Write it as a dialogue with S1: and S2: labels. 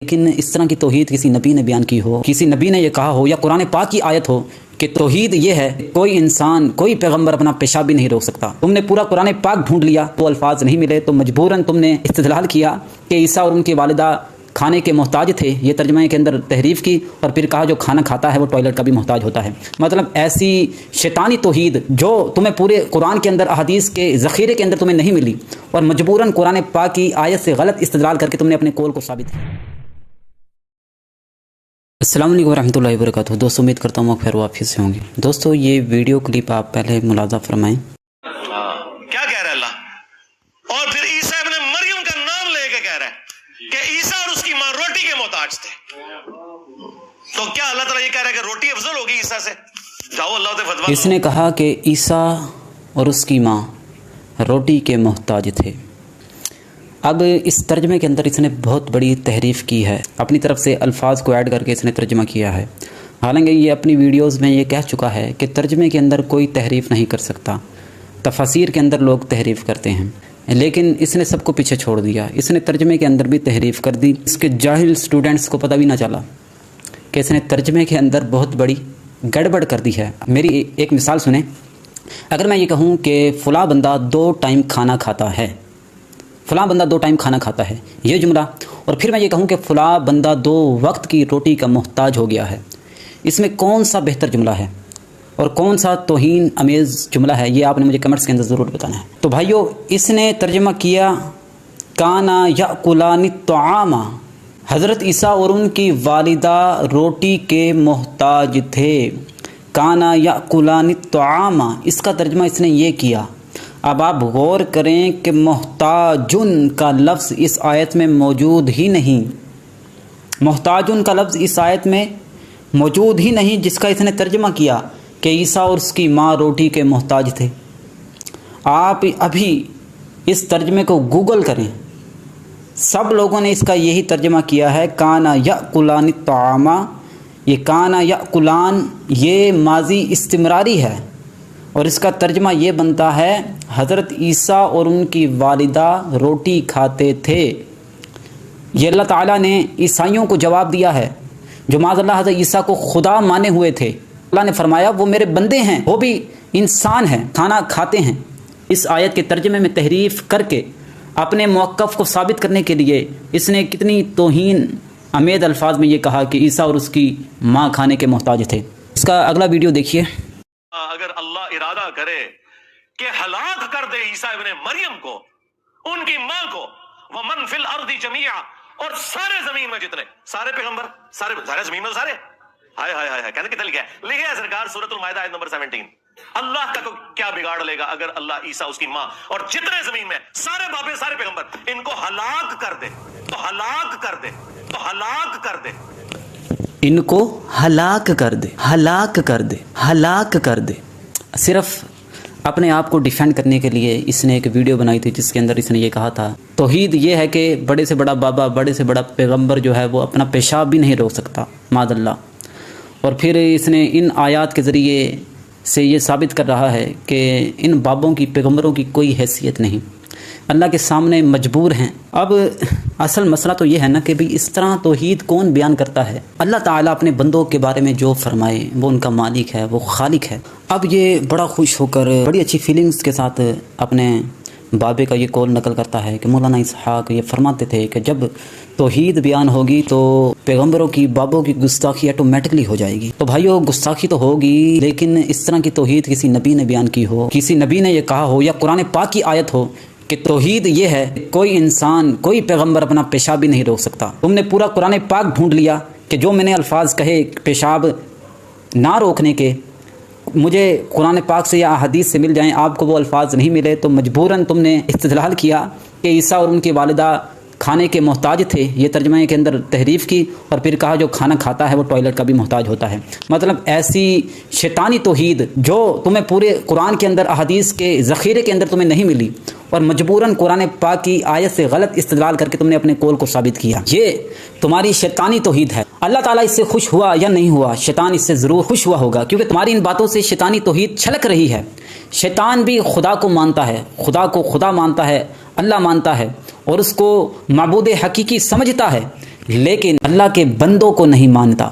S1: لیکن اس طرح کی توحید کسی نبی نے بیان کی ہو، کسی نبی نے یہ کہا ہو، یا قرآن پاک کی آیت ہو کہ توحید یہ ہے کوئی انسان، کوئی پیغمبر اپنا پیشاب بھی نہیں روک سکتا۔ تم نے پورا قرآن پاک ڈھونڈ لیا، وہ الفاظ نہیں ملے تو مجبوراً تم نے استدلال کیا کہ عیسیٰ اور ان کی والدہ کھانے کے محتاج تھے، یہ ترجمے کے اندر تحریف کی، اور پھر کہا جو کھانا کھاتا ہے وہ ٹوائلٹ کا بھی محتاج ہوتا ہے۔ مطلب ایسی شیطانی توحید جو تمہیں پورے قرآن کے اندر احادیث کے ذخیرے کے اندر تمہیں نہیں ملی، اور مجبوراً قرآن پاک کی آیت سے غلط استدلال کر کے تم نے اپنے قول کو ثابت کیا۔ السلام علیکم ورحمۃ اللہ وبرکاتہ۔ دوستو امید کرتا ہوں پھر واپس سے ہوں گے۔ دوستو یہ ویڈیو کلپ آپ پہلے ملاحظہ فرمائیں۔
S2: کیا کہہ رہا ہے اللہ؟ اور پھر عیسیٰ ابن مریم کا نام لے کے کہہ رہا ہے کہ عیسیٰ اور اس کی ماں روٹی کے محتاج تھے۔ تو کیا اللہ تعالیٰ یہ کہہ رہا ہے کہ روٹی افضل ہوگی عیسیٰ سے؟ جاؤ اللہ سے فتویٰ۔
S1: اس نے کہا کہ عیسیٰ اور اس کی ماں روٹی کے محتاج تھے۔ اب اس ترجمے کے اندر اس نے بہت بڑی تحریف کی ہے، اپنی طرف سے الفاظ کو ایڈ کر کے اس نے ترجمہ کیا ہے۔ حالانکہ یہ اپنی ویڈیوز میں یہ کہہ چکا ہے کہ ترجمے کے اندر کوئی تحریف نہیں کر سکتا، تفاسیر کے اندر لوگ تحریف کرتے ہیں، لیکن اس نے سب کو پیچھے چھوڑ دیا۔ اس نے ترجمے کے اندر بھی تحریف کر دی، اس کے جاہل سٹوڈنٹس کو پتہ بھی نہ چلا کہ اس نے ترجمے کے اندر بہت بڑی گڑبڑ کر دی ہے۔ میری ایک مثال سنیں، اگر میں یہ کہوں کہ فلاں بندہ 2 ٹائم کھانا کھاتا ہے، فلاں بندہ 2 ٹائم کھانا کھاتا ہے، یہ جملہ، اور پھر میں یہ کہوں کہ فلاں بندہ 2 وقت کی روٹی کا محتاج ہو گیا ہے، اس میں کون سا بہتر جملہ ہے اور کون سا توہین امیز جملہ ہے؟ یہ آپ نے مجھے کمنٹس کے اندر ضرور بتانا ہے۔ تو بھائیو، اس نے ترجمہ کیا کانا یاکلان الطعام، حضرت عیسیٰ اور ان کی والدہ روٹی کے محتاج تھے۔ کانا یاکلان الطعام، اس کا ترجمہ اس نے یہ کیا۔ اب آپ غور کریں کہ محتاجن کا لفظ اس آیت میں موجود ہی نہیں، محتاجن کا لفظ اس آیت میں موجود ہی نہیں، جس کا اس نے ترجمہ کیا کہ عیسیٰ اور اس کی ماں روٹی کے محتاج تھے۔ آپ ابھی اس ترجمے کو گوگل کریں، سب لوگوں نے اس کا یہی ترجمہ کیا ہے، کانا یاکلان الطعام۔ یہ کانا یاکلان یہ ماضی استمراری ہے، اور اس کا ترجمہ یہ بنتا ہے حضرت عیسیٰ اور ان کی والدہ روٹی کھاتے تھے۔ یہ اللہ تعالیٰ نے عیسائیوں کو جواب دیا ہے جو معاذ اللہ حضرت عیسیٰ کو خدا مانے ہوئے تھے۔ اللہ نے فرمایا وہ میرے بندے ہیں، وہ بھی انسان ہیں، کھانا کھاتے ہیں۔ اس آیت کے ترجمے میں تحریف کر کے اپنے موقف کو ثابت کرنے کے لیے اس نے کتنی توہین امیز الفاظ میں یہ کہا کہ عیسیٰ اور اس کی ماں کھانے کے محتاج تھے۔ اس کا اگلا ویڈیو دیکھیے۔
S2: اگر اللہ ارادہ کرے کہ ہلاک کر دے عیسیٰ ابن مریم کو، ان کی ماں کو، ومن فی الارض جمیعا، اور سارے زمین میں جتنے سارے پیغمبر، سارے زمین میں سارے، ہائے ہائے ہائے، کہنے کتنے لکھا ہے؟ لکھا ہے سرکار سورۃ المائدہ آیت نمبر 17۔ اللہ کا کیا بگاڑ لے گا اگر اللہ عیسیٰ اس کی ماں اور جتنے زمین میں سارے باپے سارے پیغمبر ان کو ہلاک کر دے، تو ہلاک کر دے، تو ہلاک کر دے،
S1: ان کو ہلاک کر دے، ہلاک کر دے، ہلاک کر دے۔ صرف اپنے آپ کو ڈیفینڈ کرنے کے لیے اس نے ایک ویڈیو بنائی تھی جس کے اندر اس نے یہ کہا تھا توحید یہ ہے کہ بڑے سے بڑا بابا، بڑے سے بڑا پیغمبر جو ہے وہ اپنا پیشاب بھی نہیں روک سکتا، معاذ اللہ۔ اور پھر اس نے ان آیات کے ذریعے سے یہ ثابت کر رہا ہے کہ ان بابوں کی، پیغمبروں کی کوئی حیثیت نہیں، اللہ کے سامنے مجبور ہیں۔ اب اصل مسئلہ تو یہ ہے نا کہ بھی اس طرح توحید کون بیان کرتا ہے؟ اللہ تعالیٰ اپنے بندوں کے بارے میں جو فرمائے وہ ان کا مالک ہے، وہ خالق ہے۔ اب یہ بڑا خوش ہو کر بڑی اچھی فیلنگز کے ساتھ اپنے بابے کا یہ قول نقل کرتا ہے کہ مولانا اسحاق یہ فرماتے تھے کہ جب توحید بیان ہوگی تو پیغمبروں کی، بابوں کی گستاخی آٹومیٹکلی ہو جائے گی۔ تو بھائیو، گستاخی تو ہوگی، لیکن اس طرح کی توحید کسی نبی نے بیان کی ہو، کسی نبی نے یہ کہا ہو، یا قرآن پاک کی آیت ہو کہ توحید یہ ہے کوئی انسان، کوئی پیغمبر اپنا پیشاب بھی نہیں روک سکتا۔ تم نے پورا قرآن پاک ڈھونڈ لیا کہ جو میں نے الفاظ کہے پیشاب نہ روکنے کے، مجھے قرآن پاک سے یا حدیث سے مل جائیں، آپ کو وہ الفاظ نہیں ملے تو مجبوراً تم نے استدلال کیا کہ عیسیٰ اور ان کی والدہ کھانے کے محتاج تھے، یہ ترجمے کے اندر تحریف کی، اور پھر کہا جو کھانا کھاتا ہے وہ ٹوائلٹ کا بھی محتاج ہوتا ہے۔ مطلب ایسی شیطانی توحید جو تمہیں پورے قرآن کے اندر، احادیث کے ذخیرے کے اندر تمہیں نہیں ملی، اور مجبوراً قرآن پاک کی آیت سے غلط استدلال کر کے تم نے اپنے قول کو ثابت کیا، یہ تمہاری شیطانی توحید ہے۔ اللہ تعالیٰ اس سے خوش ہوا یا نہیں ہوا، شیطان اس سے ضرور خوش ہوا ہوگا، کیونکہ تمہاری ان باتوں سے شیطانی توحید چھلک رہی ہے۔ شیطان بھی خدا کو مانتا ہے، خدا کو خدا مانتا ہے، اللہ مانتا ہے، اور اس کو معبود حقیقی سمجھتا ہے، لیکن اللہ کے بندوں کو نہیں مانتا۔